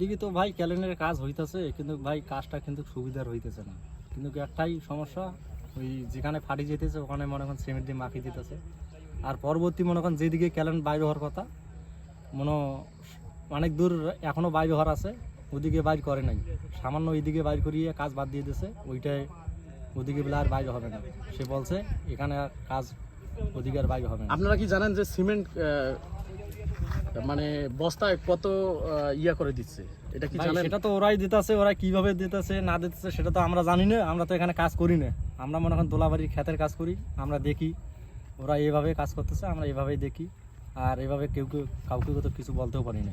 ঠিকই তো ভাই ক্যালেন্ডারের কাজ হইতেছে, কিন্তু ভাই কাজটা কিন্তু সুবিধার হইতেছে না। কিন্তু একটাই সমস্যা, ওই যেখানে ফাটি যেতেছে ওখানে মনে করেন সিমেন্ট দিয়ে মাখিয়ে দিতেছে। আর পরবর্তী মনে করেন যেদিকে ক্যালেন্ডার বাইরে হওয়ার কথা, মনে অনেক দূর এখনও বাইরে হওয়ার আছে, ওদিকে বাইর করে নাই। সামান্য ওইদিকে বাইর করিয়ে কাজ বাদ দিয়ে দিয়েছে, ওইটাই ওদিকে বলে আর বাইরে হবে না। সে বলছে এখানে আর কাজ ওদিকে আর বাইরে হবে না। আপনারা কি জানেন যে সিমেন্ট মানে বস্তায় কত ইয়া করে দিচ্ছে, এটা কি ভাই, জানেন? সেটা তো ওরাই দিতেছে, ওরা কিভাবে দিতেছে না দিতেছে সেটা তো আমরা জানি না। আমরা তো এখানে কাজ করি না, আমরা মনে করেন দোলাবাড়ির ক্ষেতের কাজ করি। আমরা দেখি ওরা এইভাবে কাজ করতেছে, আমরা এইভাবেই দেখি। আর এইভাবে কাউকে তো কিছু বলতেও পারি না।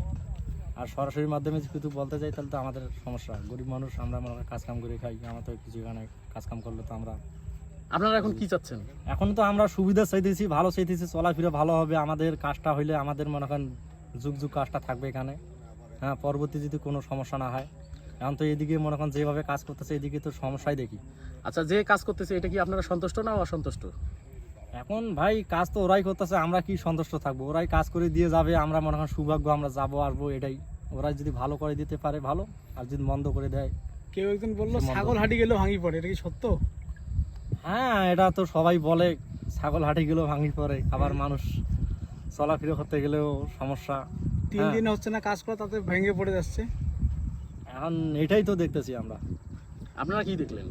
আর সরাসরি মাধ্যমে যদি কিছু বলতে যাই তাহলে তো আমাদের সমস্যা। গরিব মানুষ, আমরা মনে করেন কাজকাম করে খাই, আমরা তো কিছু এখানে কাজকাম করলে তো আমরা আপনারা এখন কি চাচ্ছেন? এখন তো আমরা সুবিধা চাইতেছি, ভালো চাইতেছি, চলাফেরা ভালো হবে। আমাদের কাজটা হইলে আমাদের মনে করেন যুগ যুগ কাজটা থাকবে এখানে। হ্যাঁ, পরবর্তী যদি কোনো সমস্যা না হয়। এখন তো এদিকে মনে করেন যেভাবে কাজ করতেছে এদিকে তো সমস্যাই দেখি। আচ্ছা, যে কাজ করতেছে এটা কি আপনারা সন্তুষ্ট না অসন্তুষ্ট? এখন ভাই কাজ তো ওরাই করতেছে, আমরা কি সন্তুষ্ট থাকবো? ওরাই কাজ করে দিয়ে যাবে, আমরা মনে করেন সৌভাগ্য, আমরা যাবো আসবো এটাই। ওরাই যদি ভালো করে দিতে পারে ভালো, আর যদি মন্দ করে দেয়। কেউ একজন বললো সম্বন্ধ। ছাগল হাঁটি গেলেও ভাঙি পড়ে, এটা কি সত্য? হ্যাঁ, এটা তো সবাই বলে, ছাগল হাঁটি গেলেও ভাঙি পড়ে। আবার মানুষ চলাফেরা করতে গেলেও সমস্যা। 3 হ্যাঁ। দিন হচ্ছে না কাজ করা, তাতে ভেঙে পড়ে যাচ্ছে। এখন এটাই তো দেখতেছি আমরা। আপনারা কি দেখলেন?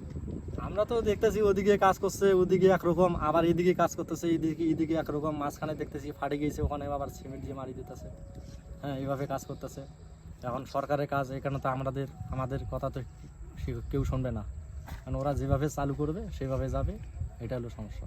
আমরা তো দেখতেছি ওদিকে কাজ করছে, ওদিকে একরকম, আবার এদিকে কাজ করতেছে, এদিকে একরকম। মাঝখানে দেখতেছি ফাটে গিয়েছে, ওখানে আবার সিমেন্ট দিয়ে মারি দিতেছে। হ্যাঁ, এইভাবে কাজ করতেছে। এখন সরকারের কাজ, এখানে তো আমাদের কথা তো কেউ শুনবে না। কারণ ওরা যেভাবে চালু করবে সেভাবে যাবে, এটা হলো সমস্যা।